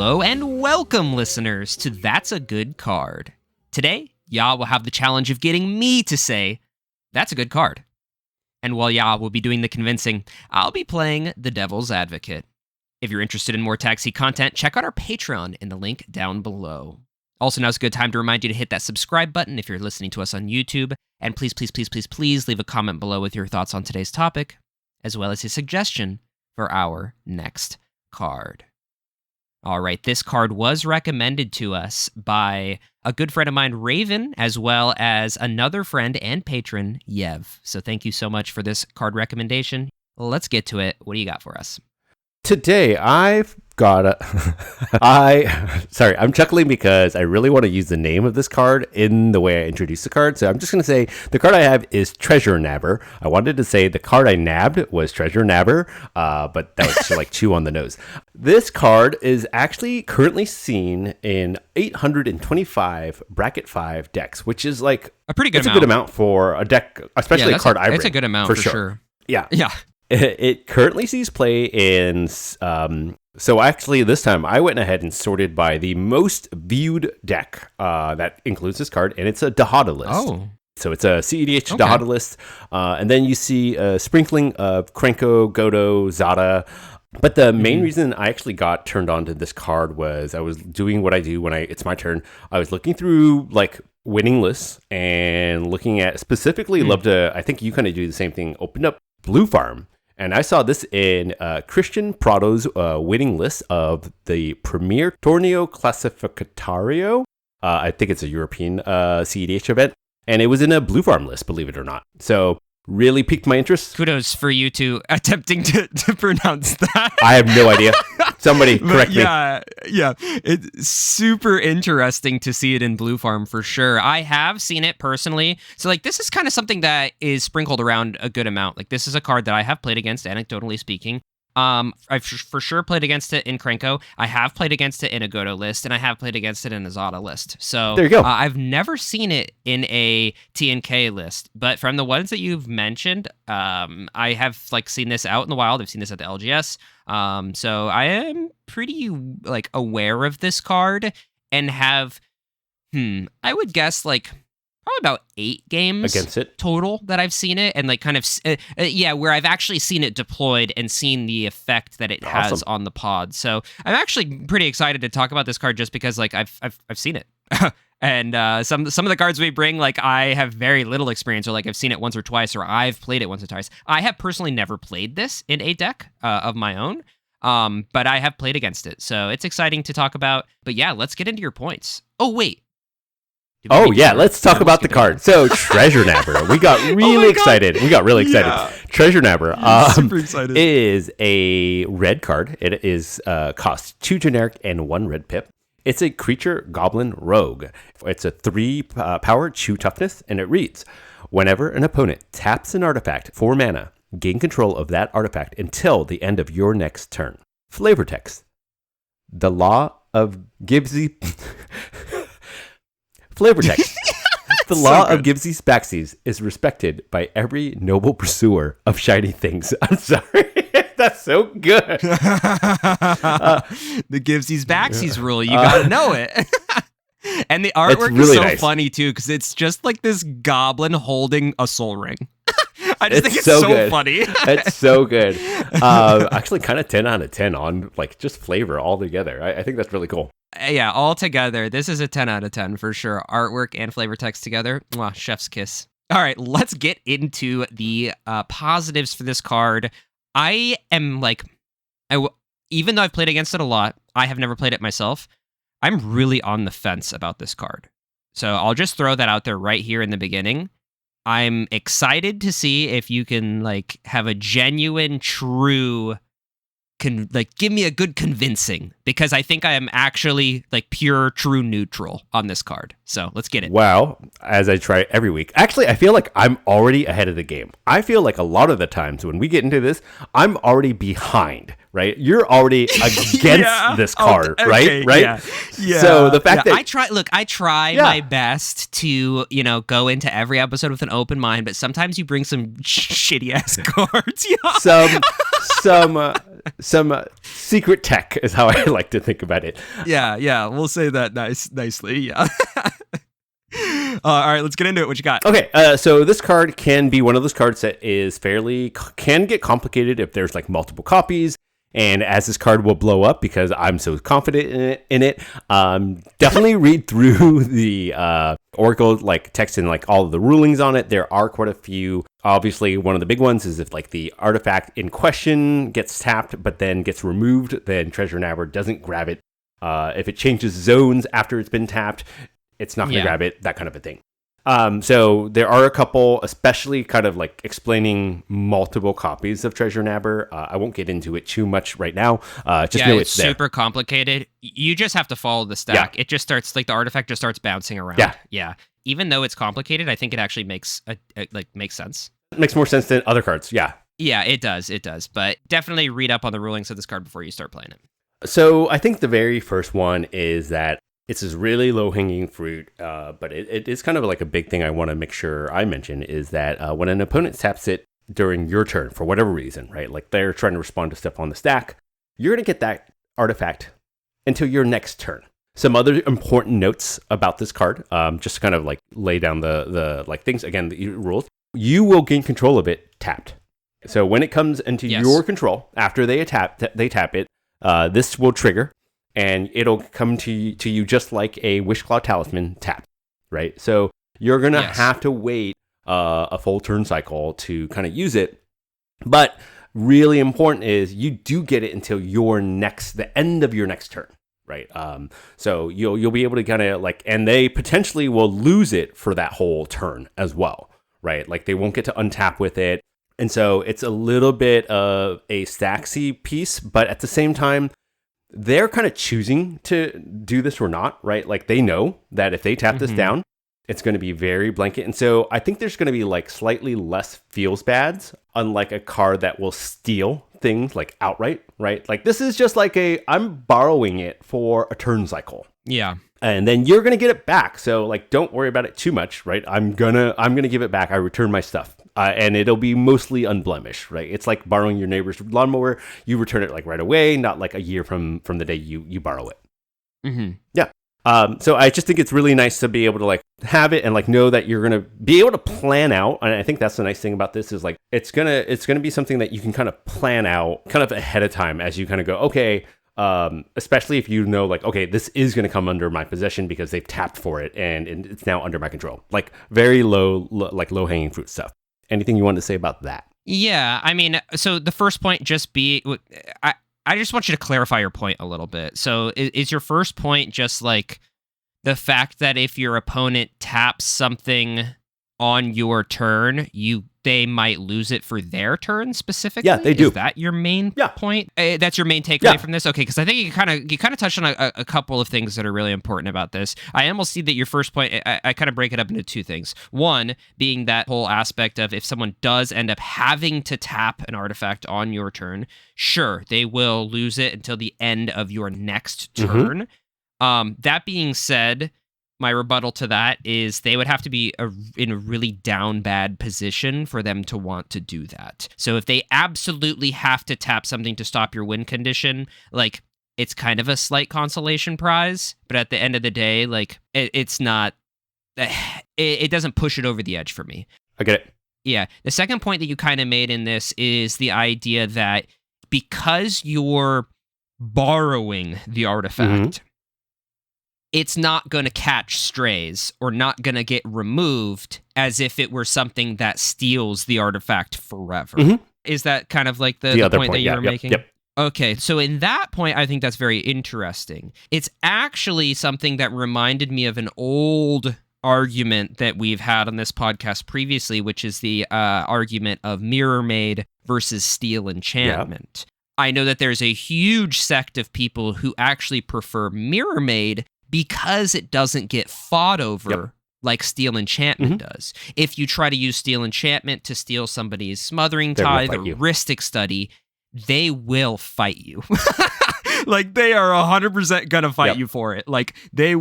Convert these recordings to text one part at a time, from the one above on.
Hello and welcome, listeners, to That's a Good Card. Today, Ya will have the challenge of getting me to say, that's a good card. And while Ya will be doing the convincing, I'll be playing the devil's advocate. If you're interested in more Taxi content, check out our Patreon in the link down below. Also, now's a good time to remind you to hit that subscribe button if you're listening to us on YouTube. And please leave a comment below with your thoughts on today's topic, as well as a suggestion for our next card. All right, this card was recommended to us by a good friend of mine, Raven, as well as another friend and patron, Yev. So thank you so much for this card recommendation. Let's get to it. What do you got for us? Today, I've got I'm chuckling because I really want to use the name of this card in the way I introduce the card. So I'm just going to say the card I have is Treasure Nabber. I wanted to say the card I nabbed was Treasure Nabber, but that was like chew on the nose. This card is actually currently seen in 825 bracket 5 decks, which is like a pretty good amount. A good amount for a deck, especially a card I bring. It's a good amount for sure. Yeah. Yeah. It currently sees play in, so actually this time I went ahead and sorted by the most viewed deck that includes this card, and it's a Dahada list. Oh. So it's a CEDH Dahada list, and then you see a sprinkling of Krenko, Godo, Zada. But the main reason I actually got turned on to this card was I was doing what I do when it's my turn. I was looking through like winning lists and looking at specifically I think you kind of do the same thing, opened up Blue Farm. And I saw this in Christian Prado's winning list of the Premier Torneo Clasificatorio. I think it's a European CEDH event. And it was in a Blue Farm list, believe it or not. So really piqued my interest. Kudos for you two attempting to pronounce that. I have no idea. Somebody correct me. Yeah. It's super interesting to see it in Blue Farm for sure. I have seen it personally. So like this is kind of something that is sprinkled around a good amount. Like this is a card that I have played against, anecdotally speaking. I've for sure played against it in Krenko. I have played against it in a Godo list, and I have played against it in a Zada list. So there you go. I've never seen it in a TNK list, but from the ones that you've mentioned, I have like seen this out in the wild. I've seen this at the LGS. So I am pretty like aware of this card and have, I would guess like probably about 8 games against it total that I've seen it, and like kind of where I've actually seen it deployed and seen the effect that it has on the pod. So I'm actually pretty excited to talk about this card just because like I've seen it. And some of the cards we bring, like I have very little experience, or like I've seen it once or twice, or I've played it once or twice. I have personally never played this in a deck of my own, but I have played against it, so it's exciting to talk about. But yeah, let's get into your points. Oh wait. Let's talk about the card. So Treasure Nabber, we got really excited. Yeah. Treasure Nabber super excited. Is a red card. It is costs 2 generic and 1 red pip. It's a creature goblin rogue. It's a 3 power, 2 toughness, and it reads, whenever an opponent taps an artifact for mana, gain control of that artifact until the end of your next turn. Flavor text. The law of Gibbsy... Flavor text. The law of Gibbsy's backsies is respected by every noble pursuer of shiny things. I'm sorry. That's so good. The Gibbsy's backsies rule. You gotta know it. And the artwork really is so nice. funny too, because it's just like this goblin holding a soul ring. I just think it's so so good. funny. It's so good. Actually, kind of 10 out of 10 on like just flavor all together. I think that's really cool. Yeah, all together, this is a 10 out of 10 for sure. Artwork and flavor text together, mwah, chef's kiss. All right, let's get into the positives for this card. I am like, even though I've played against it a lot, I have never played it myself. I'm really on the fence about this card. So I'll just throw that out there right here in the beginning. I'm excited to see if you can like have a genuine, true, give me a good convincing, because I think I am actually like pure, true neutral on this card. So let's get it. Wow, as I try every week. Actually, I feel like I'm already ahead of the game. I feel like a lot of the times when we get into this, I'm already behind, right? You're already against this card, right? Yeah. So the fact that I try my best to, go into every episode with an open mind, but sometimes you bring some shitty ass cards. some secret tech is how I like to think about it. Yeah, we'll say that nicely. Yeah. All right, let's get into it. What you got? Okay, so this card can be one of those cards that is can get complicated if there's like multiple copies. And as this card will blow up because I'm so confident in it, definitely read through the Oracle like text and like all of the rulings on it. There are quite a few. Obviously, one of the big ones is if like the artifact in question gets tapped but then gets removed, then Treasure Nabber doesn't grab it. If it changes zones after it's been tapped, it's not going to grab it, that kind of a thing. So there are a couple, especially kind of like explaining multiple copies of Treasure Nabber. I won't get into it too much right now. Just know it's there. Super complicated. You just have to follow the stack. It just starts like the artifact just starts bouncing around. Yeah. Even though it's complicated, I think it actually makes sense. It makes more sense than other cards. Yeah. Yeah, it does. But definitely read up on the rulings of this card before you start playing it. So I think the very first one is that it's this really low-hanging fruit, but it is kind of like a big thing I want to make sure I mention is that when an opponent taps it during your turn, for whatever reason, right? Like they're trying to respond to stuff on the stack, you're going to get that artifact until your next turn. Some other important notes about this card, just to kind of like lay down the like things, again, the rules. You will gain control of it tapped. So when it comes into your control, after they tap it, this will trigger. And it'll come to you just like a Wishclaw Talisman tap, right? So you're going to have to wait a full turn cycle to kind of use it. But really important is you do get it until the end of your next turn, right? So you'll be able to kind of like, and they potentially will lose it for that whole turn as well, right? Like they won't get to untap with it. And so it's a little bit of a stacksy piece, but at the same time, they're kind of choosing to do this or not, right? Like they know that if they tap this down, it's going to be very blanket. And so I think there's going to be like slightly less feels bads, unlike a card that will steal things like outright, right? Like this is just like I'm borrowing it for a turn cycle. Yeah. And then you're going to get it back. So like, don't worry about it too much, right? I'm going to give it back. I return my stuff. And it'll be mostly unblemished, right? It's like borrowing your neighbor's lawnmower. You return it like right away, not like a year from the day you borrow it. Yeah. So I just think it's really nice to be able to like have it and like know that you're going to be able to plan out. And I think that's the nice thing about this is like, it's going to be something that you can kind of plan out kind of ahead of time as you kind of go, okay, especially if you know like, okay, this is going to come under my possession because they've tapped for it and it's now under my control. Like very low hanging fruit stuff. Anything you wanted to say about that? Yeah, I mean, so the first point I just want you to clarify your point a little bit. So is your first point just like the fact that if your opponent taps something on your turn, they might lose it for their turn specifically? Yeah, they do. Is that your main point? That's your main takeaway from this? Okay, because I think you kind of touched on a couple of things that are really important about this. I almost see that your first point, I kind of break it up into two things. One being that whole aspect of if someone does end up having to tap an artifact on your turn, sure, they will lose it until the end of your next turn. That being said, my rebuttal to that is they would have to be in a really down bad position for them to want to do that. So if they absolutely have to tap something to stop your win condition, like it's kind of a slight consolation prize, but at the end of the day, like it's not, it doesn't push it over the edge for me. I get it. Yeah. The second point that you kind of made in this is the idea that because you're borrowing the artifact, it's not going to catch strays or not going to get removed as if it were something that steals the artifact forever. Is that kind of like the point that you were making? Yep. Okay, so in that point, I think that's very interesting. It's actually something that reminded me of an old argument that we've had on this podcast previously, which is the argument of Mirror Maid versus Steel Enchantment. I know that there's a huge sect of people who actually prefer Mirror Maid because it doesn't get fought over like Steel Enchantment does. If you try to use Steel Enchantment to steal somebody's Smothering Tithe or Rhystic Study, they will fight you. Like they are 100% gonna fight Yep. you for it. Like there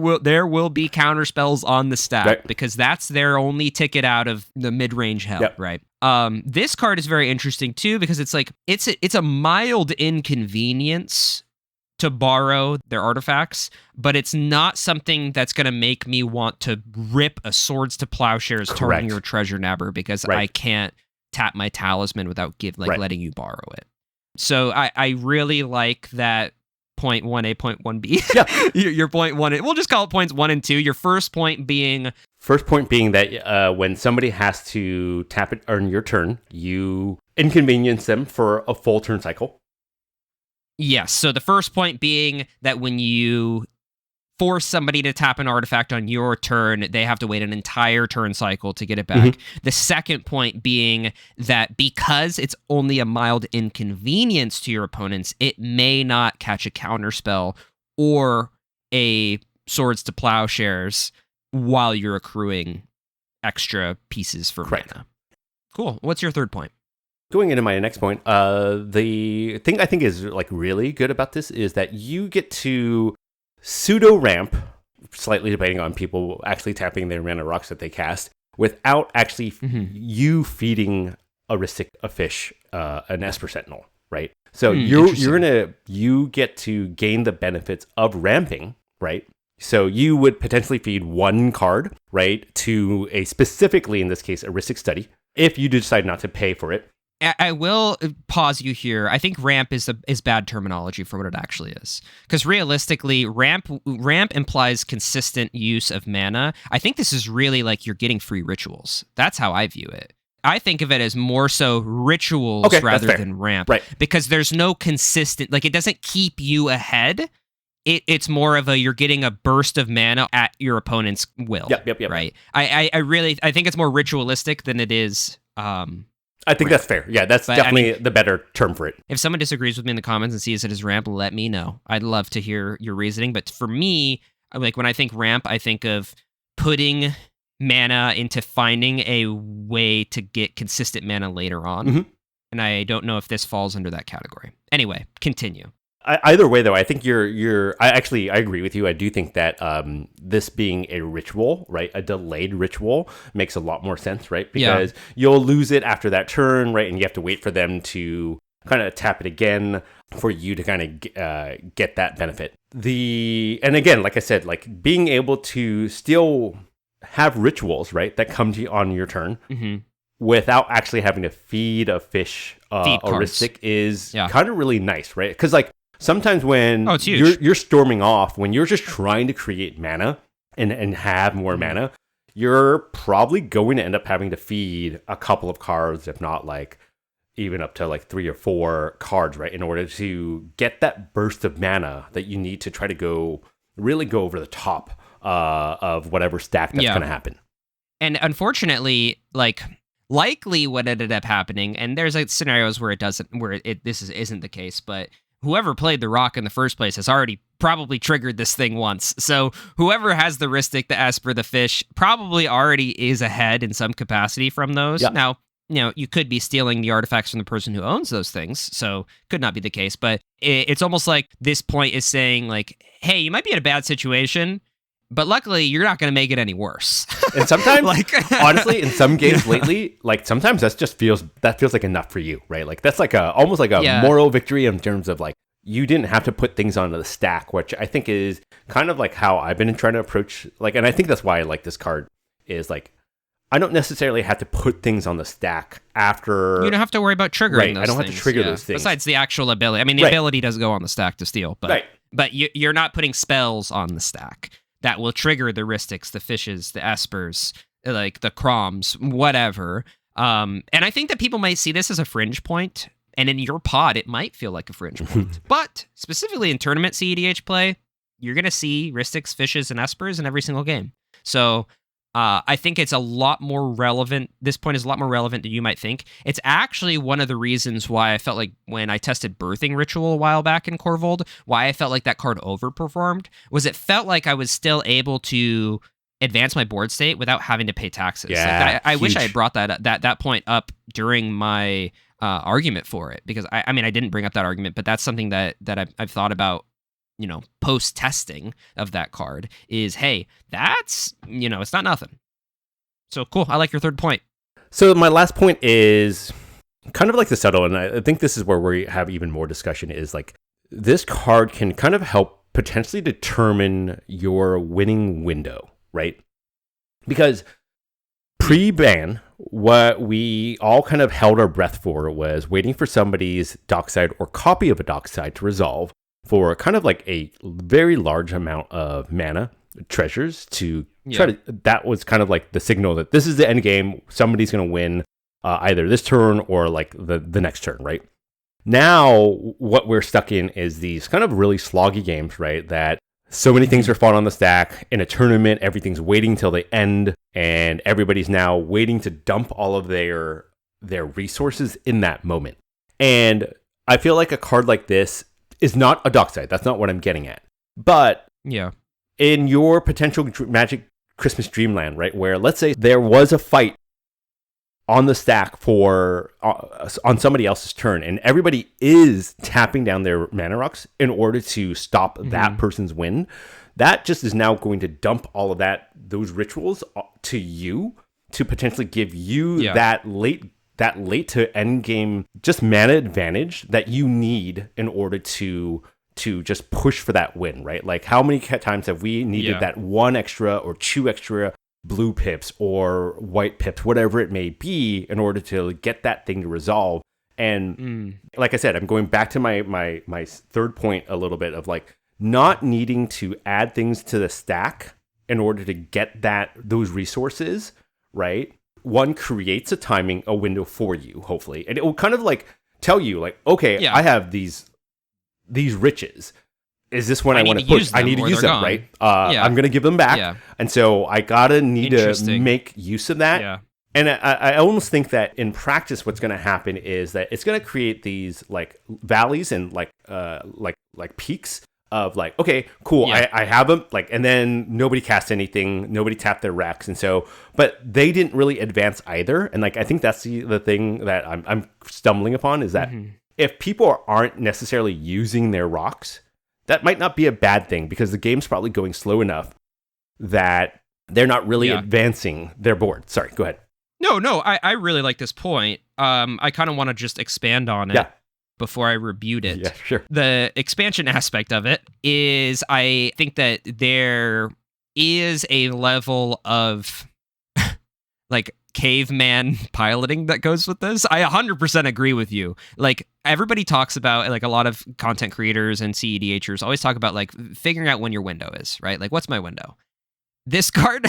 will be counter spells on the stack Right. because that's their only ticket out of the mid-range hell, Yep. right? This card is very interesting too because it's like it's a mild inconvenience to borrow their artifacts, but it's not something that's going to make me want to rip a Swords to Plowshares targeting your treasure Nabber because I can't tap my talisman without letting you borrow it. So I really like that point 1A, point 1B. Yeah. Your point 1, we'll just call it points 1 and 2. Your first point being that when somebody has to tap it on your turn, you inconvenience them for a full turn cycle. Yes. So the first point being that when you force somebody to tap an artifact on your turn, they have to wait an entire turn cycle to get it back. The second point being that because it's only a mild inconvenience to your opponents, it may not catch a counterspell or a Swords to Plowshares while you're accruing extra pieces for mana. Cool. What's your third point? Going into my next point, the thing I think is like really good about this is that you get to pseudo ramp, slightly debating on people actually tapping their mana rocks that they cast, without actually you feeding a Rhystic, a fish, an Esper Sentinel, right? So you get to gain the benefits of ramping, right? So you would potentially feed one card, right, to a specifically, in this case, a Rhystic Study, if you decide not to pay for it. I will pause you here. I think ramp is bad terminology for what it actually is. Because realistically, ramp implies consistent use of mana. I think this is really like you're getting free rituals. That's how I view it. I think of it as more so rituals rather than ramp. Right. Because there's no consistent, like it doesn't keep you ahead. It's more of you're getting a burst of mana at your opponent's will. Yep. Right. I think it's more ritualistic than it is I think that's fair. Yeah, that's definitely the better term for it. If someone disagrees with me in the comments and sees it as ramp, let me know. I'd love to hear your reasoning. But for me, like when I think ramp, I think of putting mana into finding a way to get consistent mana later on. And I don't know if this falls under that category. Anyway, continue. Either way, though, I think I agree with you. I do think that this being a ritual, right, a delayed ritual makes a lot more sense, right? Because you'll lose it after that turn, right, and you have to wait for them to kind of tap it again for you to kind of get that benefit. And again, like I said, like being able to still have rituals, right, that come to you on your turn. Without actually having to feed a fish or Rhystic is kind of really nice, right? Because like sometimes when you're storming off, when you're just trying to create mana and have more mana, you're probably going to end up having to feed a couple of cards, if not like even up to like 3 or 4 cards, right? In order to get that burst of mana that you need to try to really go over the top of whatever stack that's going to happen. And unfortunately, likely what ended up happening, and there's like scenarios where this isn't the case, but whoever played the rock in the first place has already probably triggered this thing once. So whoever has the Rhystic, the Esper, the fish probably already is ahead in some capacity from those. Yep. Now, you could be stealing the artifacts from the person who owns those things, so could not be the case. But it's almost like this point is saying like, hey, you might be in a bad situation, but luckily, you're not going to make it any worse. And sometimes, honestly, in some games lately, like sometimes that feels like enough for you, right? Like that's like almost like a moral victory in terms of like you didn't have to put things onto the stack, which I think is kind of like how I've been trying to approach. Like, and I think that's why I like this card is like I don't necessarily have to put things on the stack after. You don't have to worry about triggering. Right, those I don't things. have to trigger those things. Besides the actual ability, I mean, the ability does go on the stack to steal, but you're not putting spells on the stack that will trigger the Rhystics, the fishes, the Espers, like the Croms, whatever. And I think that people might see this as a fringe point, and in your pod, it might feel like a fringe point. But specifically in tournament CEDH play, you're going to see Rhystics, fishes, and Espers in every single game. So I think it's a lot more relevant. This point is a lot more relevant than you might think. It's actually one of the reasons why I felt like when I tested Birthing Ritual a while back in Korvold, why I felt like that card overperformed was it felt like I was still able to advance my board state without having to pay taxes. Yeah, I wish I had brought that point up during my argument for it, because I mean I didn't bring up that argument, but that's something that I've thought about post testing of that card is, hey, that's, it's not nothing. So cool. I like your third point. So my last point is kind of like the subtle, and I think this is where we have even more discussion, is like this card can kind of help potentially determine your winning window, right? Because pre-ban, what we all kind of held our breath for was waiting for somebody's dockside or copy of a dockside to resolve for kind of like a very large amount of mana treasures to try to, that was kind of like the signal that this is the end game. Somebody's going to win either this turn or like the next turn, right? Now, what we're stuck in is these kind of really sloggy games, right? That so many things are fought on the stack. In a tournament, everything's waiting till the end, and everybody's now waiting to dump all of their resources in that moment. And I feel like a card like this is not a dockside. That's not what I'm getting at. But in your potential Magic Christmas Dreamland, right, where let's say there was a fight on the stack for on somebody else's turn, and everybody is tapping down their mana rocks in order to stop that person's win, that just is now going to dump all of those rituals to you to potentially give you that late to end game just mana advantage that you need in order to just push for that win, right? Like how many times have we needed that one extra or two extra blue pips or white pips, whatever it may be, in order to get that thing to resolve? And like I said, I'm going back to my third point a little bit of like not needing to add things to the stack in order to get those resources, right? One creates a window for you, hopefully. And it will kind of like tell you like, okay, I have these riches. Is this one I want to push? I need to use them, right? I'm going to give them back. Yeah. And so I need to make use of that. Yeah. And I almost think that in practice, what's going to happen is that it's going to create these like valleys and like peaks of like, okay, cool. Yeah. I have them, like, and then nobody cast anything, nobody tapped their Rex. And so, but they didn't really advance either. And like, I think that's the thing that I'm stumbling upon is that if people aren't necessarily using their rocks, that might not be a bad thing because the game's probably going slow enough that they're not really advancing their board. Sorry, go ahead. No, I really like this point. I kind of want to just expand on it before I rebut it. Yeah, sure. The expansion aspect of it is I think that there is a level of like caveman piloting that goes with this. I 100% agree with you. Like everybody talks about, like a lot of content creators and CEDHers always talk about like figuring out when your window is, right? Like what's my window? This card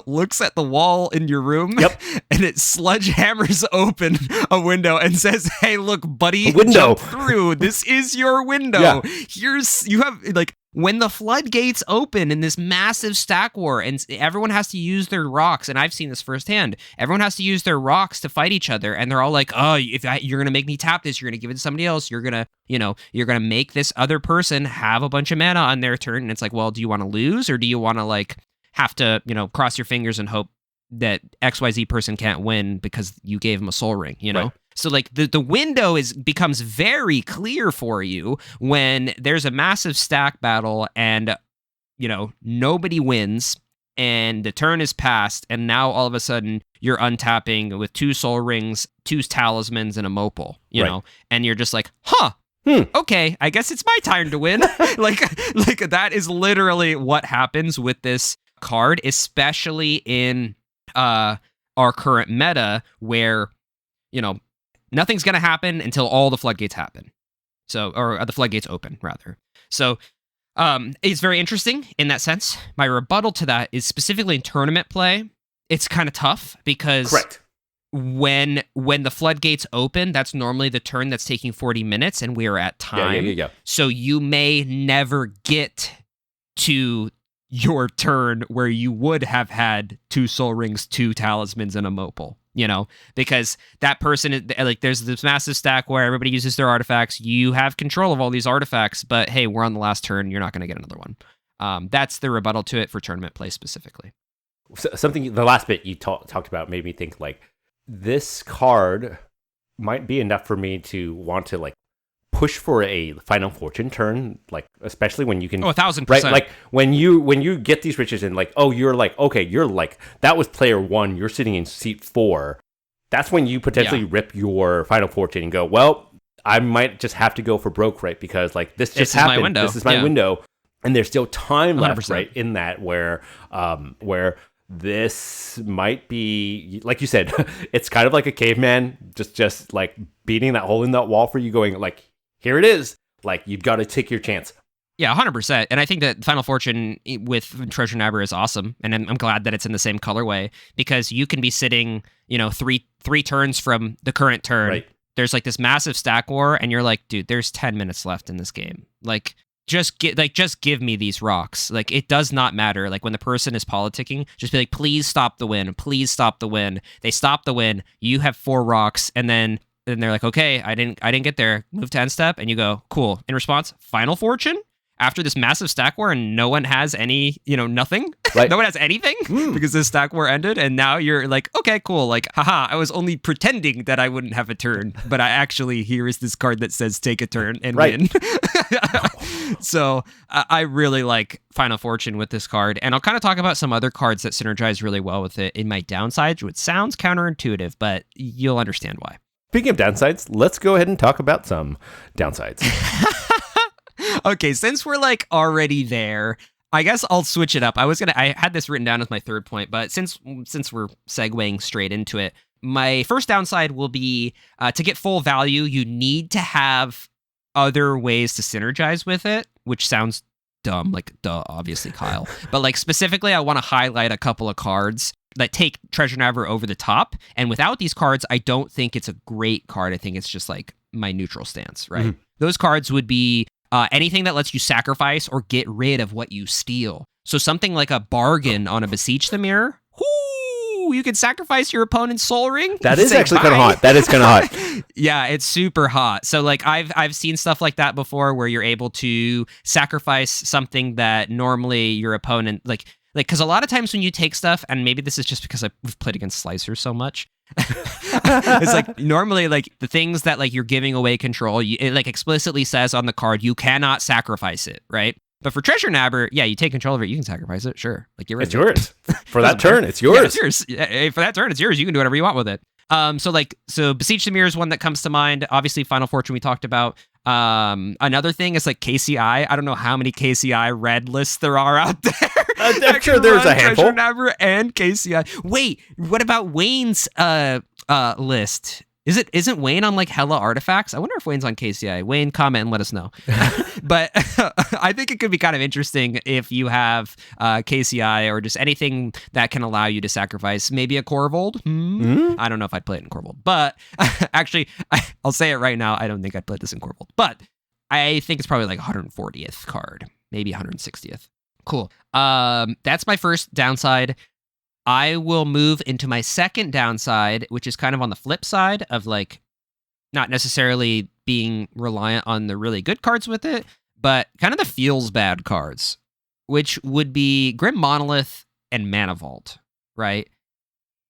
looks at the wall in your room and it sledgehammers open a window and says, hey, look, buddy, jump through. This is your window. You have like when the floodgates open in this massive stack war and everyone has to use their rocks, and I've seen this firsthand, everyone has to use their rocks to fight each other, and they're all like, oh, you're going to make me tap this, you're going to give it to somebody else, you're going to make this other person have a bunch of mana on their turn, and it's like, well, do you want to lose, or do you want to like have to, cross your fingers and hope that XYZ person can't win because you gave him a soul ring, you know? Right. So like the window becomes very clear for you when there's a massive stack battle and, nobody wins and the turn is passed. And now all of a sudden you're untapping with 2 soul rings, 2 talismans, and a mopal, you know, and you're just like, okay, I guess it's my turn to win. like that is literally what happens with this card, especially in our current meta where, nothing's going to happen until all the floodgates happen. So, or the floodgates open, rather. So, it's very interesting in that sense. My rebuttal to that is specifically in tournament play. It's kind of tough because when the floodgates open, that's normally the turn that's taking 40 minutes, and we are at time. Yeah. So you may never get to your turn where you would have had 2 soul rings, 2 talismans, and a mopal. Because that person is like, there's this massive stack where everybody uses their artifacts. You have control of all these artifacts, but hey, we're on the last turn. You're not going to get another one. That's the rebuttal to it for tournament play specifically. Something, the last bit you talked about made me think like this card might be enough for me to want to like push for a Final Fortune turn, like especially when you can 1,000%. right, like when you get these riches and like, oh, you're like, okay, you're like, that was player 1, you're sitting in seat 4. That's when you potentially rip your Final Fortune and go, well, I might just have to go for broke, right? Because like this just happened. My window. This is my window, and there's still time 100%. left, right, in that where this might be, like you said, it's kind of like a caveman just like beating that hole in that wall for you, going like, here it is. Like, you've got to take your chance. Yeah, 100%. And I think that Final Fortune with Treasure Nabber is awesome. And I'm glad that it's in the same colorway, because you can be sitting, three turns from the current turn. Right. There's like this massive stack war, and you're like, dude, there's 10 minutes left in this game. Like, just give me these rocks. Like, it does not matter. Like, when the person is politicking, just be like, please stop the win. Please stop the win. They stop the win. You have 4 rocks, and then they're like, okay, I didn't get there. Move to end step, and you go, cool. In response, Final Fortune after this massive stack war, and no one has any, nothing. Right. No one has anything because this stack war ended, and now you're like, okay, cool. Like, haha, I was only pretending that I wouldn't have a turn, but I actually, here is this card that says take a turn and win. So I really like Final Fortune with this card, and I'll kind of talk about some other cards that synergize really well with it in my downsides, which sounds counterintuitive, but you'll understand why. Speaking of downsides, let's go ahead and talk about some downsides. Okay, since we're like already there, I guess I'll switch it up. I had this written down as my third point, but since we're segueing straight into it, my first downside will be to get full value, you need to have other ways to synergize with it, which sounds dumb, like duh, obviously, Kyle. But like specifically, I want to highlight a couple of cards that take Treasure Nabber over the top. And without these cards, I don't think it's a great card. I think it's just like my neutral stance, right? Mm-hmm. Those cards would be anything that lets you sacrifice or get rid of what you steal. So something like a bargain on a Beseech the Mirror. Whoo! You can sacrifice your opponent's soul ring. That is actually kind of hot. That is kind of hot. Yeah, it's super hot. So like I've seen stuff like that before, where you're able to sacrifice something that normally your opponent like because a lot of times when you take stuff, and maybe this is just because we've played against slicers so much. It's like normally like the things that like you're giving away control, it like explicitly says on the card you cannot sacrifice it, right? But for Treasure Nabber, yeah, you take control of it, you can sacrifice it, sure. Like it's yours. For that turn, it's yours. Yeah, it's yours. Yeah, for that turn, it's yours. You can do whatever you want with it. So Beseech the Mirror is one that comes to mind. Obviously, Final Fortune we talked about. Another thing is like KCI. I don't know how many KCI red lists there are out there. I'm sure there's a handful. Treasure Nabber and KCI. Wait, what about Wayne's list? Isn't Wayne on like hella artifacts? I wonder if Wayne's on KCI. Wayne, comment and let us know. But I think it could be kind of interesting if you have KCI or just anything that can allow you to sacrifice maybe a Corvold. I don't know if I'd play it in Corvold, but actually, I'll say it right now. I don't think I'd play this in Corvold, but I think it's probably like 140th card, maybe 160th. Cool. That's my first downside. I will move into my second downside, which is kind of on the flip side of like not necessarily being reliant on the really good cards with it, but kind of the feels bad cards, which would be Grim Monolith and Mana Vault, right?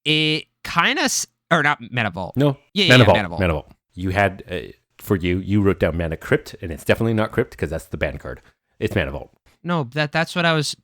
It kind of, or not Mana Vault. No, yeah, Mana Vault. Mana Vault. Mana Vault. You had, for you wrote down Mana Crypt, and it's definitely not Crypt because that's the ban card. It's Mana Vault. No, that's what I was...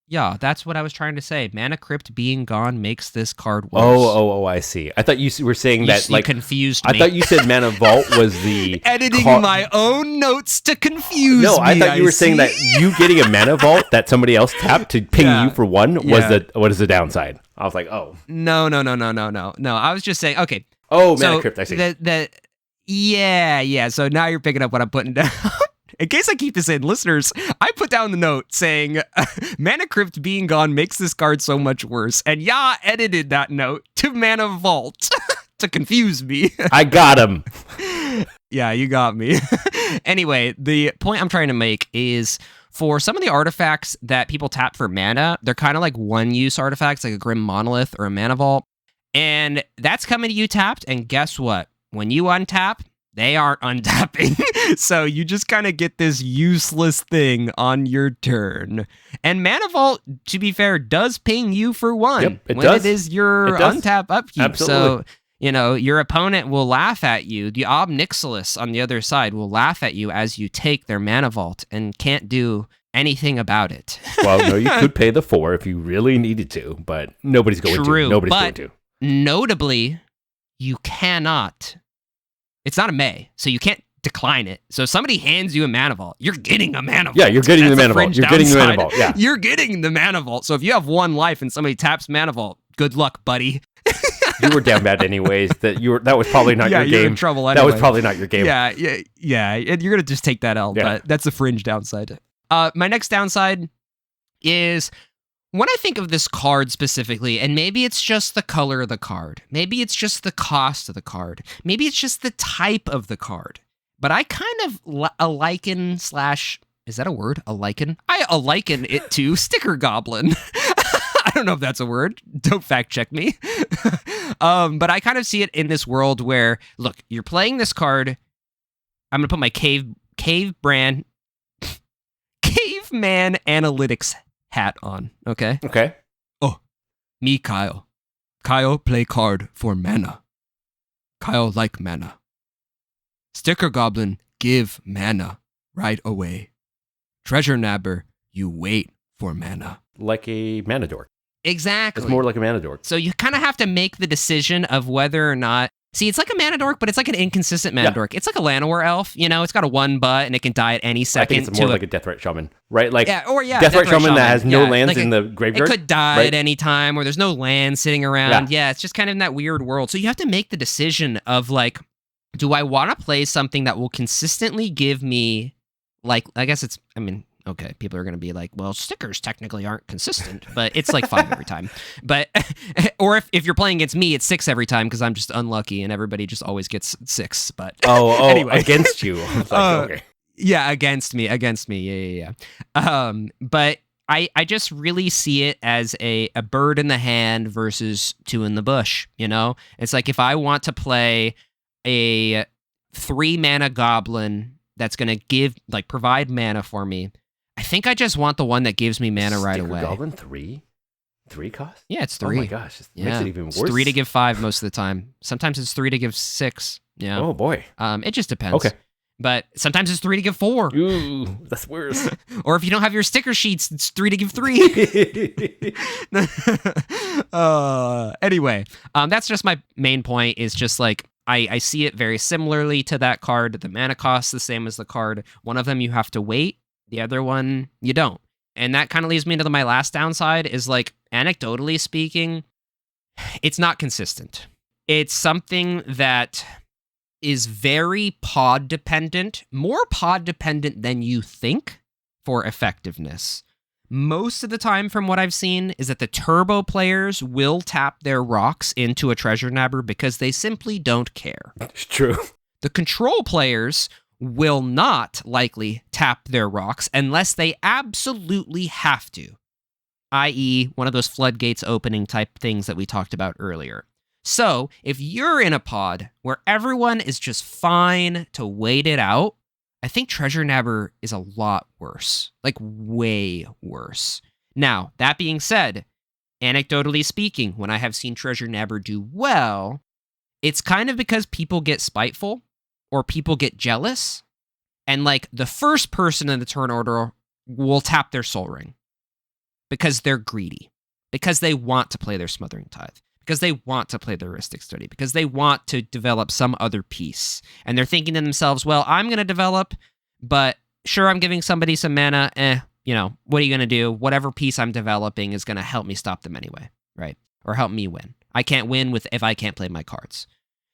Yeah, that's what I was trying to say. Mana Crypt being gone makes this card worse. Oh, I see. I thought you were saying that like confused me. I thought you said Mana Vault was the editing my own notes to confuse me. No, I thought you were saying that you getting a Mana Vault that somebody else tapped to ping you for one was the downside. I was like, oh. No. I was just saying, okay. Oh, Mana Crypt, I see. Yeah. So now you're picking up what I'm putting down. In case I keep this in, listeners, I put down the note saying Mana Crypt being gone makes this card so much worse. And edited that note to Mana Vault to confuse me. I got him. Yeah, you got me. Anyway, the point I'm trying to make is for some of the artifacts that people tap for mana, they're kind of like one-use artifacts, like a Grim Monolith or a Mana Vault. And that's coming to you tapped, and guess what? When you untap, they aren't untapping. So you just kind of get this useless thing on your turn. And Mana Vault, to be fair, does ping you for one. Yep, it does. It is your untap upkeep. Absolutely. So Your opponent will laugh at you. The Ob Nixilis on the other side will laugh at you as you take their mana vault and can't do anything about it. Well, no, you could pay the 4 if you really needed to, but nobody's going to. Nobody's going to. Notably, you cannot. It's not a May, so you can't decline it. So if somebody hands you a mana vault, you're getting a mana vault. Yeah, you're getting the mana vault. You're getting the mana vault. Yeah. You're getting the mana vault. So if you have 1 life and somebody taps mana vault, good luck, buddy. You were down bad anyways. That was probably not your game. You're in trouble anyway. That was probably not your game. Yeah. You're gonna just take that L, but that's a fringe downside. My next downside is when I think of this card specifically, and maybe it's just the color of the card, maybe it's just the cost of the card, maybe it's just the type of the card, but I kind of liken / is that a word? I liken it to Sticker Goblin. I don't know if that's a word. Don't fact check me. But I kind of see it in this world where, look, you're playing this card. I'm going to put my caveman analytics hat on, okay? Okay. Oh, me, Kyle. Kyle play card for mana. Kyle like mana. Sticker Goblin give mana right away. Treasure Nabber, you wait for mana. Like a mana dork. Exactly. It's more like a mana dork. So you kind of have to make the decision of whether or not... See, it's like a mana dork, but it's like an inconsistent mana dork. It's like a Llanowar elf, it's got a 1 butt and it can die at any second. I think it's more like a Death Rat Shaman, right? Like Death Rat Shaman that has no lands in the graveyard. It could die at any time, or there's no land sitting around. Yeah, it's just kind of in that weird world. So you have to make the decision of like, do I want to play something that will consistently give me, okay, people are going to be like, well, stickers technically aren't consistent, but it's like 5 every time. But, or if you're playing against me, it's 6 every time because I'm just unlucky and everybody just always gets 6. But anyway. Against you. Okay. Yeah, against me. Yeah. But I just really see it as a bird in the hand versus 2 in the bush, It's like if I want to play a 3 mana goblin that's going to provide mana for me, I think I just want the one that gives me mana right away. Goblin 3? 3 cost? Yeah, it's 3. Oh my gosh, it makes it even worse. It's 3 to give 5 most of the time. Sometimes it's 3 to give 6. Yeah. Oh boy. It just depends. Okay. But sometimes it's 3 to give 4. Ooh, that's worse. Or if you don't have your sticker sheets, it's 3 to give 3. Anyway, that's just my main point. Is just like I see it very similarly to that card. The mana cost the same as the card. One of them you have to wait. The other one, you don't. And that kind of leads me into my last downside is like, anecdotally speaking, it's not consistent. It's something that is very pod dependent, more pod dependent than you think for effectiveness. Most of the time from what I've seen is that the turbo players will tap their rocks into a Treasure Nabber because they simply don't care. It's true. The control players will not likely tap their rocks unless they absolutely have to, i.e. one of those floodgates opening type things that we talked about earlier. So if you're in a pod where everyone is just fine to wait it out, I think Treasure Nabber is a lot worse, like way worse. Now, that being said, anecdotally speaking, when I have seen Treasure Nabber do well, it's kind of because people get spiteful or people get jealous, and like the first person in the turn order will tap their Soul Ring because they're greedy, because they want to play their Smothering Tithe, because they want to play their Heuristic Study, because they want to develop some other piece. And they're thinking to themselves, well, I'm going to develop, but sure, I'm giving somebody some mana. What are you going to do? Whatever piece I'm developing is going to help me stop them anyway, right? Or help me win. I can't win if I can't play my cards.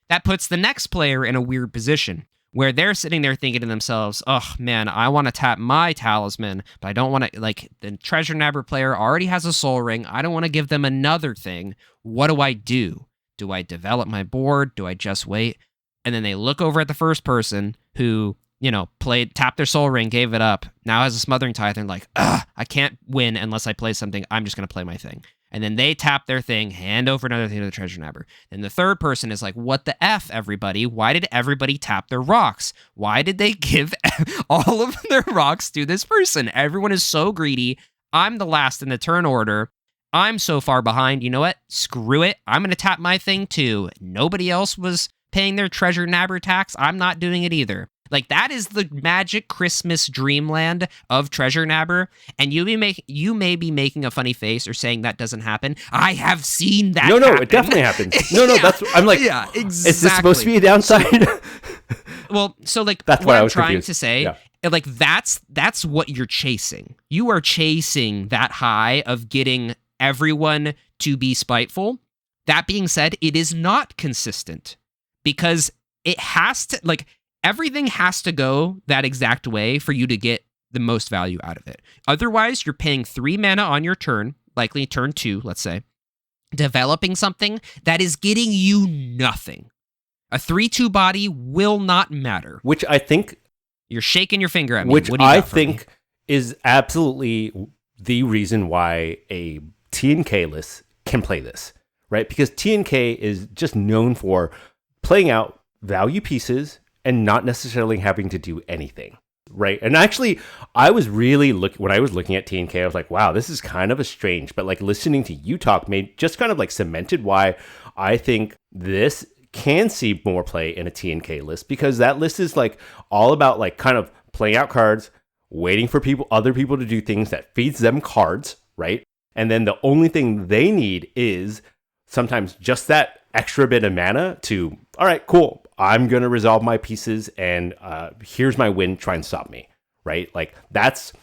That puts the next player in a weird position where they're sitting there thinking to themselves, oh man, I want to tap my talisman, but I don't want to, like, the Treasure Nabber player already has a Soul Ring. I don't want to give them another thing. What do I do? Do I develop my board? Do I just wait? And then they look over at the first person who, tapped their Soul Ring, gave it up, now has a Smothering Tithe, and like, I can't win unless I play something. I'm just going to play my thing. And then they tap their thing, hand over another thing to the Treasure Nabber. And the third person is like, what the F, everybody? Why did everybody tap their rocks? Why did they give all of their rocks to this person? Everyone is so greedy. I'm the last in the turn order. I'm so far behind. You know what? Screw it. I'm going to tap my thing too. Nobody else was paying their treasure nabber tax. I'm not doing it either. Like, that is the magic Christmas dreamland of treasure nabber. And you may be making a funny face or saying that doesn't happen. I have seen that No, happen. it definitely happens. No, Yeah. I'm like, yeah, exactly. is this supposed to be a downside? Well, so like, That's what why I I'm was trying confused. to say, Yeah. like, that's what you're chasing. You are chasing that high of getting everyone to be spiteful. That being said, it is not consistent because it has to, like, everything has to go that exact way for you to get the most value out of it. Otherwise, you're paying 3 mana on your turn, likely turn 2, let's say, developing something that is getting you nothing. A 3/2 body will not matter. Which I think... You're shaking your finger at me. Which What do you I got for me? think is absolutely the reason why a TNK list can play this, right? Because TNK is just known for playing out value pieces and not necessarily having to do anything, right? And actually, I was really when I was looking at TNK, I was like, wow, this is kind of a strange, but like listening to you talk just kind of like cemented why I think this can see more play in a TNK list, because that list is like all about like kind of playing out cards, waiting for other people to do things that feeds them cards, right? And then the only thing they need is sometimes just that extra bit of mana to, all right, cool, I'm going to resolve my pieces and here's my win, try and stop me, right? Like, that's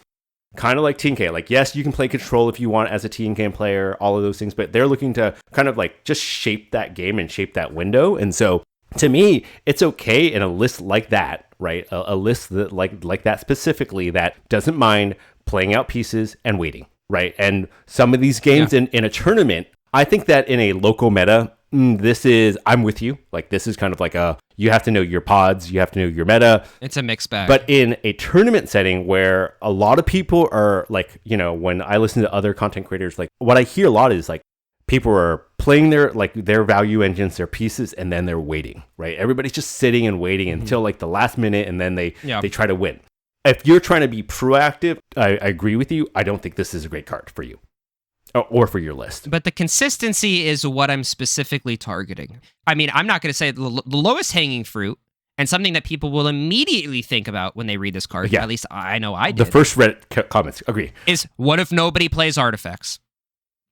kind of like TNK. Like, yes, you can play control if you want as a TNK player, all of those things, but they're looking to kind of like just shape that game and shape that window. And so to me, it's okay in a list like that, right? A list that like that specifically, that doesn't mind playing out pieces and waiting, right? And some of these games in a tournament, I think that in a local meta, I'm with you. Like, this is kind of like you have to know your pods, you have to know your meta. It's a mixed bag. But in a tournament setting where a lot of people are like, you know, when I listen to other content creators, like what I hear a lot is like people are playing their value engines, their pieces, and then they're waiting, right? Everybody's just sitting and waiting until like the last minute, and then they try to win. If you're trying to be proactive, I agree with you. I don't think this is a great card for you. Or for your list. But the consistency is what I'm specifically targeting. I mean, I'm not going to say the lowest hanging fruit, and something that people will immediately think about when they read this card, at least I know I did. The first Reddit comments, agree. Is, what if nobody plays artifacts?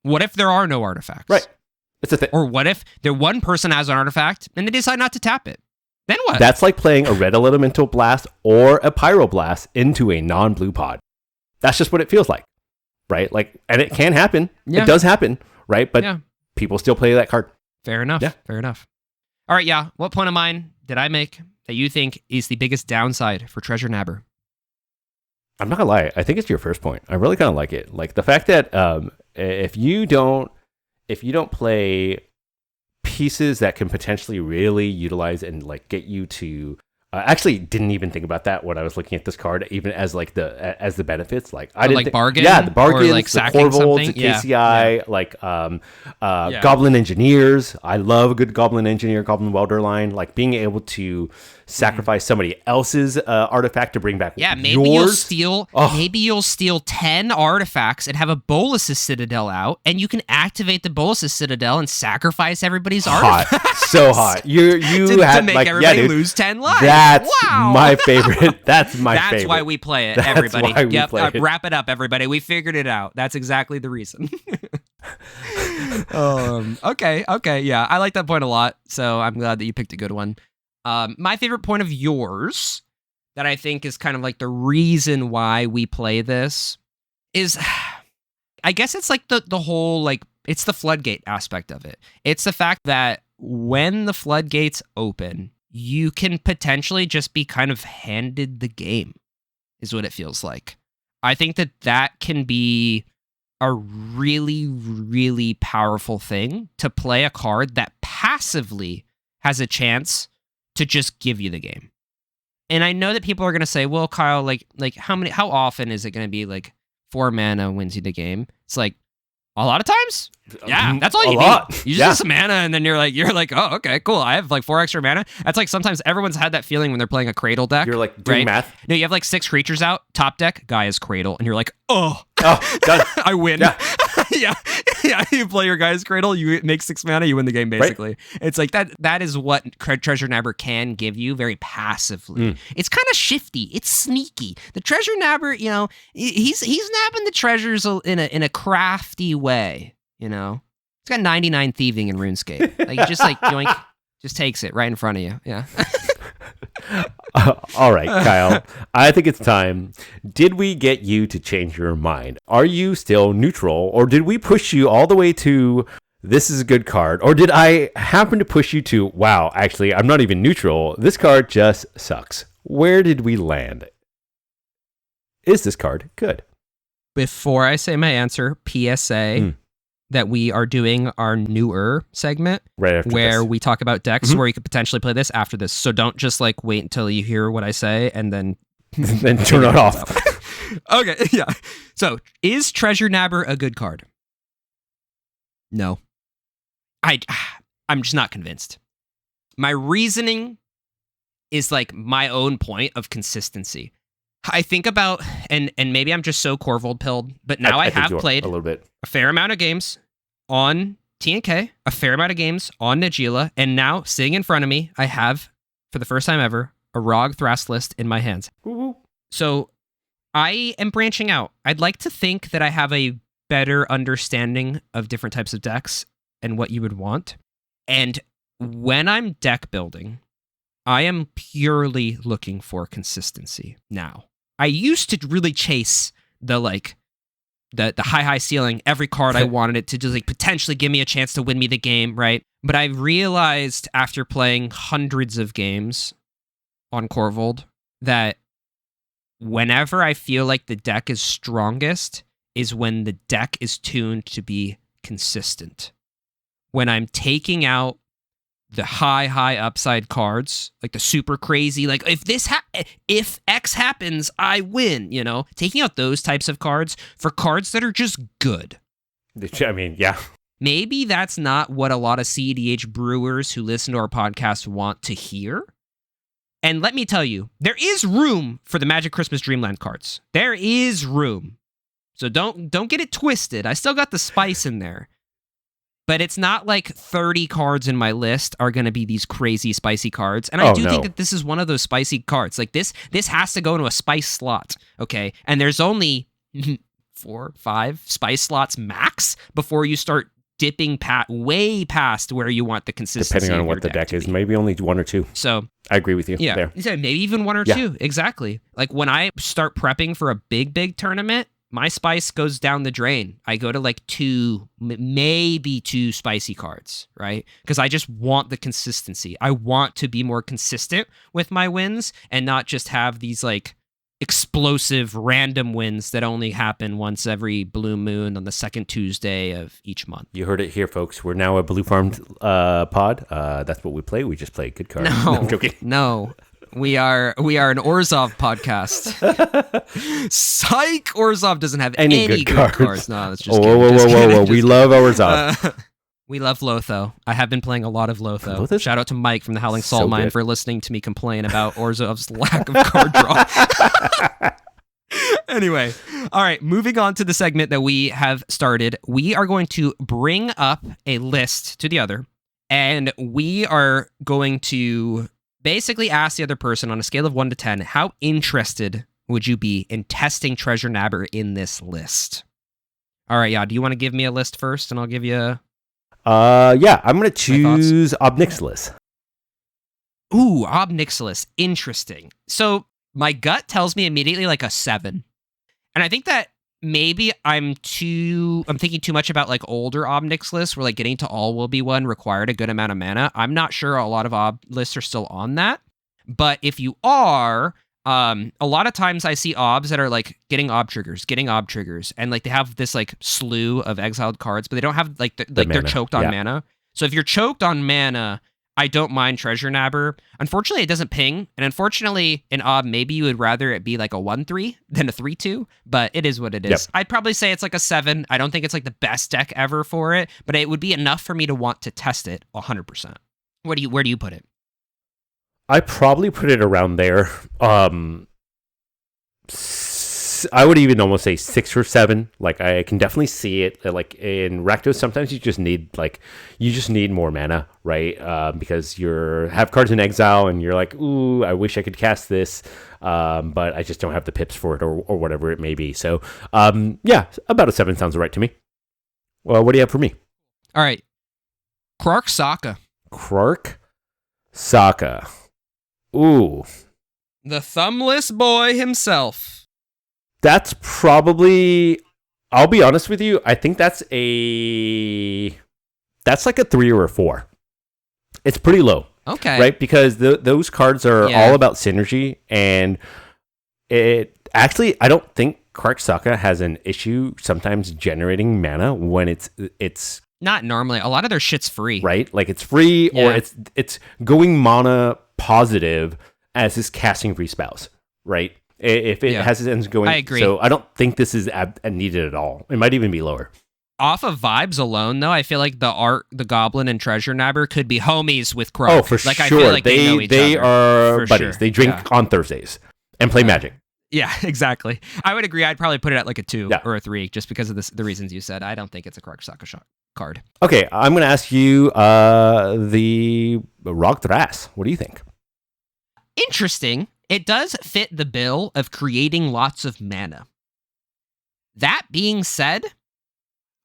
What if there are no artifacts? Right. It's a thing. Or what if one person has an artifact and they decide not to tap it? Then what? That's like playing a Red Elemental Blast or a Pyroblast into a non-blue pod. That's just what it feels like. Right? Like, and it can happen. Yeah. It does happen, right? But people still play that card. Fair enough. Yeah. Fair enough. All right, what point of mine did I make that you think is the biggest downside for Treasure Nabber? I'm not gonna lie. I think it's your first point. I really kind of like it. Like the fact that if you don't play pieces that can potentially really utilize and like get you to actually didn't even think about that when I was looking at this card, even as like the benefits. Like I didn't bargain, the bargains, or like the Corvolds, the KCI, like Goblin Engineers. I love a good Goblin Engineer, Goblin Welder line. Like being able to sacrifice somebody else's artifact to bring back maybe yours. Maybe you'll steal 10 artifacts and have a Bolus's Citadel out, and you can activate the Bolus's Citadel and sacrifice everybody's artifacts. So hot. You to make everybody lose 10 lives. That's my favorite. That's favorite. That's why we play it, That's everybody. why we play it. Wrap it up, everybody. We figured it out. That's exactly the reason. Okay. Yeah, I like that point a lot, so I'm glad that you picked a good one. My favorite point of yours that I think is kind of like the reason why we play this is, I guess it's like the whole, like, it's the floodgate aspect of it. It's the fact that when the floodgates open, you can potentially just be kind of handed the game, is what it feels like. I think that can be a really, really powerful thing to play a card that passively has a chance to just give you the game. And I know that people are going to say, well, Kyle, like how often is it going to be like 4 mana wins you the game? It's like, a lot of times? Yeah, that's all you need. You just have some mana, and then you're like, oh, okay, cool. I have like 4 extra mana. That's like sometimes everyone's had that feeling when they're playing a Cradle deck. You're like doing math. No, you have like 6 creatures out, top deck, guy is Cradle, and you're like, oh, done. I win. Yeah. yeah, yeah. You play your guy's cradle, you make 6 mana, you win the game. Basically, right? It's like that. That is what Treasure Nabber can give you, very passively. It's kind of shifty. It's sneaky. The Treasure Nabber, he's nabbing the treasures in a crafty way. It's got 99 thieving in RuneScape. Like just like yoink, just takes it right in front of you. Yeah. All right, Kyle, I think it's time. Did we get you to change your mind? Are you still neutral, or did we push you all the way to this is a good card? Or did I happen to push you to, wow, actually, I'm not even neutral. This card just sucks. Where did we land? Is this card good? Before I say my answer, PSA, that we are doing our newer segment right after where this. We talk about decks where you could potentially play this after this. So don't just like wait until you hear what I say and then turn it off. Okay, yeah. So is Treasure Nabber a good card? No. I'm just not convinced. My reasoning is like my own point of consistency. I think about, and maybe I'm just so Corvold pilled, but now I have played a little bit, a fair amount of games on TNK, a fair amount of games on Najeela, and now sitting in front of me, I have, for the first time ever, a Rog Thrast list in my hands. Woo-hoo. So I am branching out. I'd like to think that I have a better understanding of different types of decks and what you would want. And when I'm deck building, I am purely looking for consistency now. I used to really chase the high ceiling, every card I wanted it to just like potentially give me a chance to win me the game, right? But I realized after playing hundreds of games on Corvold that whenever I feel like the deck is strongest is when the deck is tuned to be consistent. When I'm taking out the high upside cards, like the super crazy, like if X happens, I win, taking out those types of cards for cards that are just good. I mean, yeah. Maybe that's not what a lot of CEDH brewers who listen to our podcast want to hear. And let me tell you, there is room for the Magic Christmas Dreamland cards. There is room. So don't get it twisted. I still got the spice in there. But it's not like 30 cards in my list are going to be these crazy spicy cards. And I think that this is one of those spicy cards. Like this has to go into a spice slot, okay? And there's only 4, 5 spice slots max before you start dipping way past where you want the consistency. Depending on what the deck is, maybe only 1 or 2. So I agree with you. Yeah, there. Maybe even 1 or 2. Exactly. Like when I start prepping for a big tournament, my spice goes down the drain. I go to like 2, maybe 2 spicy cards, right? Because I just want the consistency. I want to be more consistent with my wins and not just have these like explosive random wins that only happen once every blue moon on the second Tuesday of each month. You heard it here, folks. We're now a Blue Farmed pod. That's what we play. We just play good cards. No, I'm joking. No. We are an Orzhov podcast. Psych! Orzhov doesn't have any good cards. No, that's just whoa. We love Orzhov. We love Lotho. I have been playing a lot of Lotho. Shout out to Mike from the Howling Salt Mine for listening to me complain about Orzhov's lack of card draw. Anyway, all right, moving on to the segment that we have started. We are going to bring up a list to the other, and we are going to basically ask the other person on a scale of 1 to 10, how interested would you be in testing Treasure Nabber in this list? All right, do you want to give me a list first, and I'll give you yeah, I'm going to choose Ob Nixilis. Ooh, Ob Nixilis. Interesting. So my gut tells me immediately like a 7. And I think that maybe I'm thinking too much about like older Ob Nixilis where like getting to all will be one required a good amount of mana. I'm not sure a lot of Ob lists are still on that. But if you are, a lot of times I see Obs that are like getting Ob triggers, and like they have this like slew of exiled cards, but they don't have like they're choked on mana. So if you're choked on mana, I don't mind Treasure Nabber. Unfortunately, it doesn't ping, and unfortunately, in Ob, maybe you would rather it be like a 1/3 than a 3/2, but it is what it is. Yep. I'd probably say it's like a 7. I don't think it's like the best deck ever for it, but it would be enough for me to want to test it 100%. Where do you put it? I probably put it around there. 6 I would even almost say 6 or 7. Like I can definitely see it. Like in Rakdos, sometimes you just need more mana, right? Because have cards in exile, and you're like, ooh, I wish I could cast this, but I just don't have the pips for it, or whatever it may be. So yeah, about a 7 sounds right to me. Well, what do you have for me? All right, Krark Saka. Krark Saka. Ooh. The thumbless boy himself. That's probably, I'll be honest with you, I think that's like a 3 or a 4. It's pretty low. Okay. Right? Because those cards are all about synergy, and it actually, I don't think Krark Saka has an issue sometimes generating mana when it's not normally. A lot of their shit's free. Right? Like it's free, or it's going mana positive as is casting free spells, right? If it has its ends going. I agree. So I don't think this is needed at all. It might even be lower. Off of vibes alone, though, I feel like the Goblin and Treasure Nabber could be homies with Krark. Oh, for sure. I feel like they know each they other. are For buddies. sure. They drink on Thursdays and play Magic. Yeah, exactly. I would agree. I'd probably put it at like a 2 or a 3 just because of the reasons you said. I don't think it's a Krark Saka card. Okay, I'm going to ask you the Rogthras. What do you think? Interesting. It does fit the bill of creating lots of mana. That being said,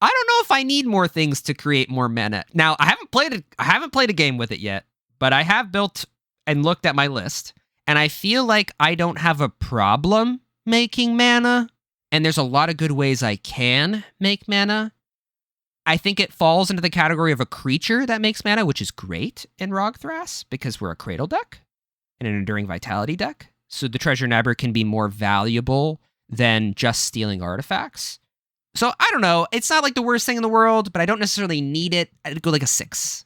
I don't know if I need more things to create more mana. Now, I haven't played a game with it yet, but I have built and looked at my list, and I feel like I don't have a problem making mana, and there's a lot of good ways I can make mana. I think it falls into the category of a creature that makes mana, which is great in Rogthras because we're a Cradle deck and an Enduring Vitality deck. So the Treasure Nabber can be more valuable than just stealing artifacts. So I don't know. It's not like the worst thing in the world, but I don't necessarily need it. I'd go like a 6.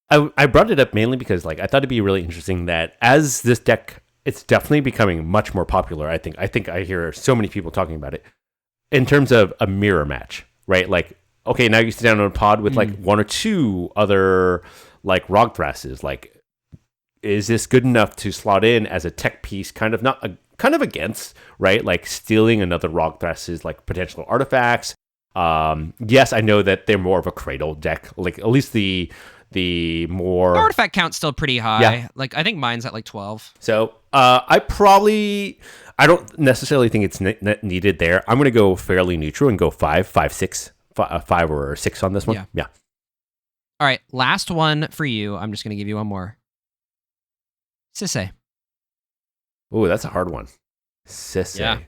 I brought it up mainly because like I thought it'd be really interesting that as this deck, it's definitely becoming much more popular. I think I hear so many people talking about it in terms of a mirror match, right? Like, okay, now you sit down on a pod with like 1 or 2 other like Rogthrases. Like, is this good enough to slot in as a tech piece? Kind of against, right? Like stealing another Rogthras's like potential artifacts. Yes, I know that they're more of a Cradle deck. Like at least the more The artifact count's still pretty high. Yeah. Like I think mine's at like 12. So I don't necessarily think it's needed there. I'm going to go fairly neutral and go 5 or 6 on this one. Yeah. All right, last one for you. I'm just going to give you one more. Sisse. Oh, that's a hard one. Sisse. Yeah,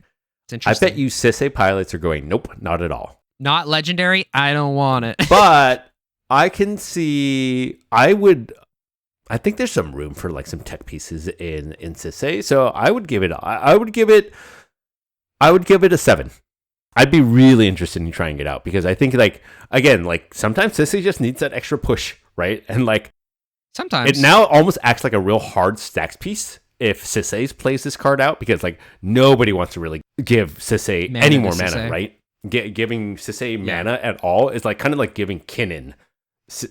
it's interesting. I bet you Sisse pilots are going, nope, not at all. Not legendary? I don't want it. But I can see, I think there's some room for like some tech pieces in Sisse. So I would give it a 7. I'd be really interested in trying it out because I think like, again, like sometimes Sisse just needs that extra push, right? And like, sometimes it now almost acts like a real hard stacks piece if Sisse plays this card out because like nobody wants to really give Sisse any more mana, right? Giving Sisse mana at all is like kind of like giving Kinnan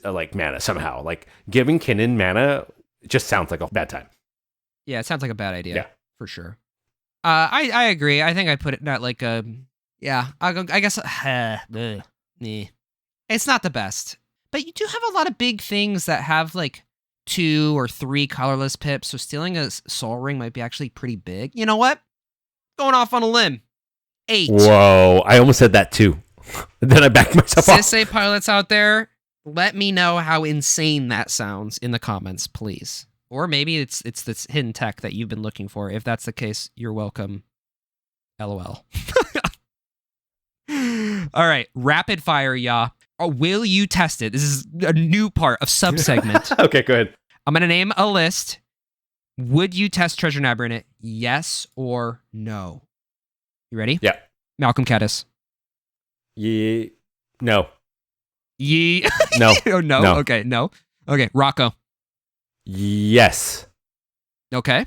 like mana somehow. Like giving Kinnan mana just sounds like a bad time. Yeah, it sounds like a bad idea for sure. I agree. I think I put it at like a I guess it's not the best, but you do have a lot of big things that have like 2 or 3 colorless pips, so stealing a Soul Ring might be actually pretty big. You know what? Going off on a limb. 8. Whoa, I almost said that too. Then I backed myself off. Sisse pilots out there, let me know how insane that sounds in the comments, please. Or maybe it's this hidden tech that you've been looking for. If that's the case, you're welcome. LOL. All right, rapid fire, y'all. Will you test it? This is a new part of sub-segment. Okay, go ahead. I'm going to name a list. Would you test Treasure Nabber in it? Yes or no? You ready? Yeah. Malcolm Caddis. Yeah. No. No. Oh, no. No. Okay, no. Okay, Rocco. Yes. Okay.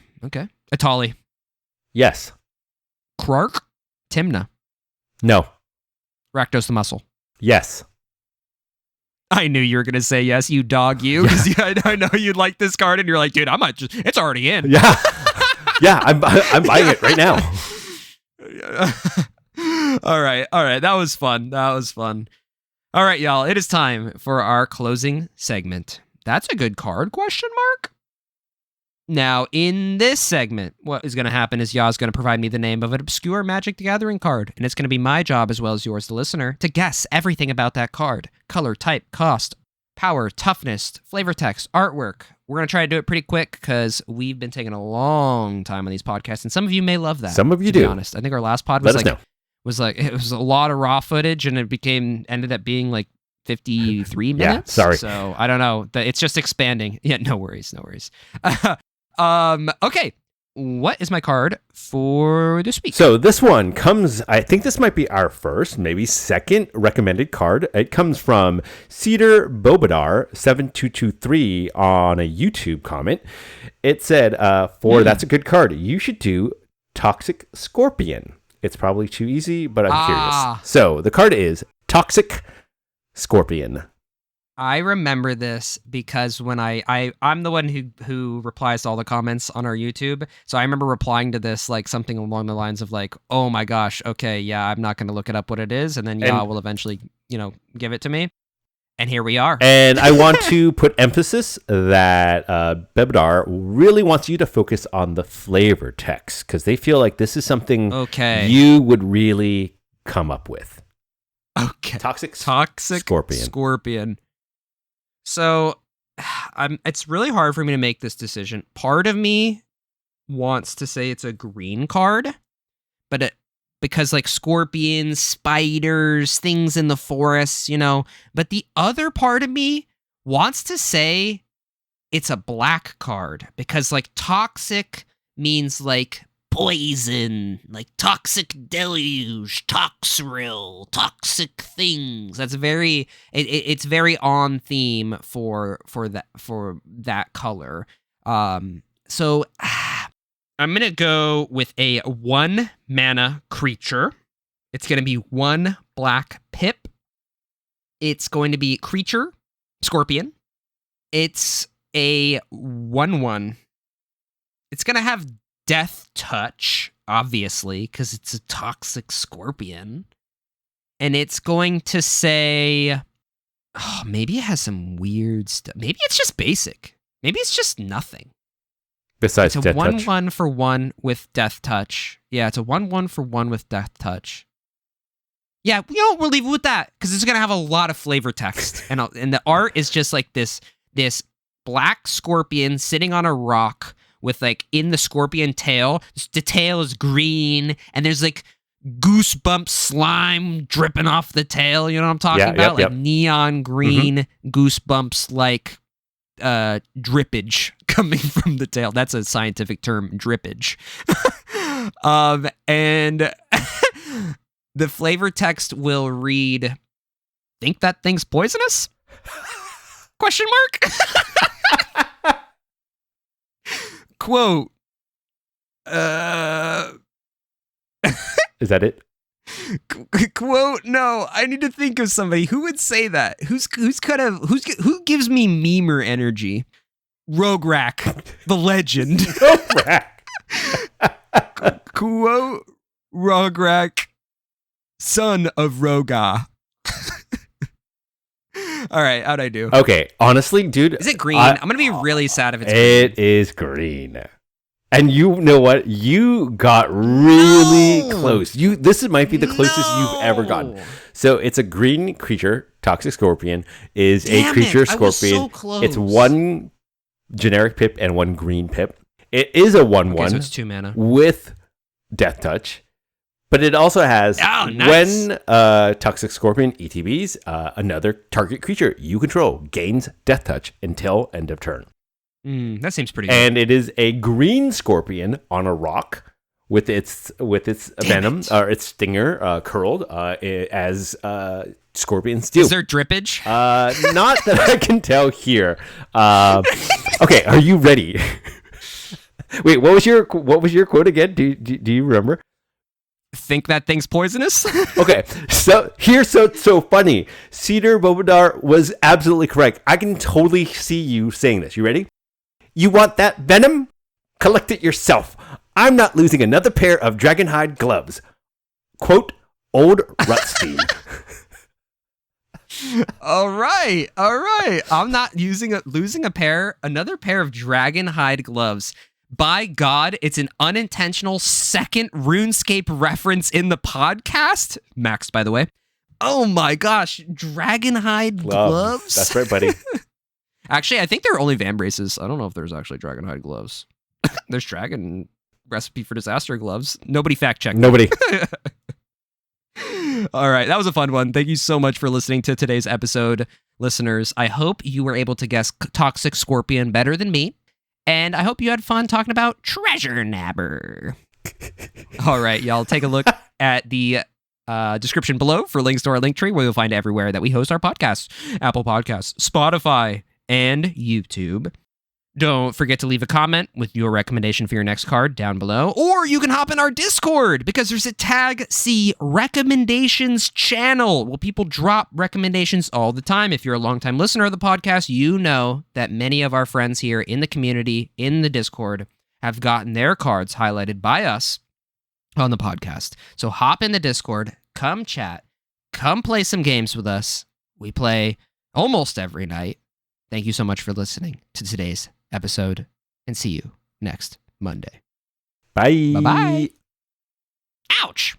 Atali. Yes. Krark. Timna. No. Rakdos the Muscle. Yes. I knew you were going to say yes, you dog, you. Because I know you like this card, and you're like, dude, I might just, it's already in. Yeah. Yeah, I'm buying it right now. All right. That was fun. All right, y'all. It is time for our closing segment. That's a good card, question mark? Now, in this segment, what is going to happen is Ya's going to provide me the name of an obscure Magic the Gathering card, and it's going to be my job, as well as yours, the listener, to guess everything about that card. Color, type, cost, power, toughness, flavor text, artwork. We're going to try to do it pretty quick because we've been taking a long time on these podcasts, and some of you may love that. Some of you to do. Be honest. I think our last pod was Let us know. It was a lot of raw footage, and it ended up being like 53 minutes. Yeah, sorry. So I don't know. It's just expanding. Yeah, no worries. Okay. What is my card for this week? So this one comes, I think this might be our first, maybe second recommended card. It comes from Cedar Bobadar 7223 on a YouTube comment. It said, that's a good card. You should do Toxic Scorpion. It's probably too easy, but I'm curious. So the card is Toxic Scorpion. I remember this because when I'm the one who replies to all the comments on our YouTube. So I remember replying to this like something along the lines of like, oh my gosh, okay, yeah, I'm not going to look it up what it is. And then will eventually, give it to me. And here we are. And I want to put emphasis that Bebedar really wants you to focus on the flavor text because they feel like this is something you would really come up with. Okay. Toxic Scorpion. So it's really hard for me to make this decision. Part of me wants to say it's a green card, but because like scorpions, spiders, things in the forest, but the other part of me wants to say it's a black card because like toxic means like poison, like toxic deluge, toxrill, toxic things. That's very it's very on theme for that color. So I'm going to go with a 1 mana creature. It's going to be 1 black pip. It's going to be creature, scorpion. It's a 1/1. It's going to have death touch, obviously, because it's a toxic scorpion. And it's going to say, maybe it has some weird stuff. Maybe it's just basic. Maybe it's just nothing. Besides it's a death 1/1 for 1 with death touch. Yeah, it's a 1/1 for 1 with death touch. Yeah, we'll leave it with that because it's gonna have a lot of flavor text, and the art is just like this black scorpion sitting on a rock with like in the scorpion tail. The tail is green, and there's like goosebump slime dripping off the tail. You know what I'm talking about? Like neon green goosebumps, like drippage coming from the tail. That's a scientific term, drippage. And the flavor text will read, "Think that thing's poisonous?" Question mark. Quote. Is that it? Quote, no, I need to think of somebody who would say that. Who gives me memer energy? Rogue Rack, the legend. Rogue Rack. Quote, Rogue Rack, son of Roga. All right, how'd I do? Okay, honestly, dude. Is it green? I'm going to be really sad if it's green. It is green. And you know what? You got really close. This might be the closest you've ever gotten. So it's a green creature. Toxic Scorpion is a creature scorpion. I was so close. It's 1 generic pip and 1 green pip. It is a 1/1. Okay, so it's 2 mana. With Death Touch. But it also has, when Toxic Scorpion ETBs, another target creature you control gains Death Touch until end of turn. That seems pretty good. And it is a green scorpion on a rock with its venom or its stinger curled as scorpions do. Is there drippage? Not that I can tell here. Okay, are you ready? Wait, what was your quote again? Do you remember? Think that thing's poisonous? Okay, so here's so funny. Cedar Bobadar was absolutely correct. I can totally see you saying this. You ready? You want that venom? Collect it yourself. I'm not losing another pair of Dragonhide gloves. quote, old Rutstein. All right. I'm not losing another pair of dragon hide gloves. By God, it's an unintentional second RuneScape reference in the podcast. Max, by the way. Oh my gosh, dragon hide gloves. That's right, buddy. Actually, I think they're only Vambraces. I don't know if there's actually dragon hide gloves. There's dragon recipe for disaster gloves. Nobody fact checked. Nobody. All right, that was a fun one. Thank you so much for listening to today's episode, listeners. I hope you were able to guess Toxic Scorpion better than me, and I hope you had fun talking about Treasure Nabber. All right, y'all, take a look at the description below for links to our link tree, where you'll find everywhere that we host our podcasts: Apple Podcasts, Spotify, and YouTube. Don't forget to leave a comment with your recommendation for your next card down below, or you can hop in our Discord, because there's a Tag C recommendations channel. Well, people drop recommendations all the time. If you're a longtime listener of the podcast, you know that many of our friends here in the community, in the Discord, have gotten their cards highlighted by us on the podcast. So hop in the Discord, come chat, come play some games with us. We play almost every night. Thank you so much for listening to today's episode, and see you next Monday. Bye. Bye-bye. Ouch!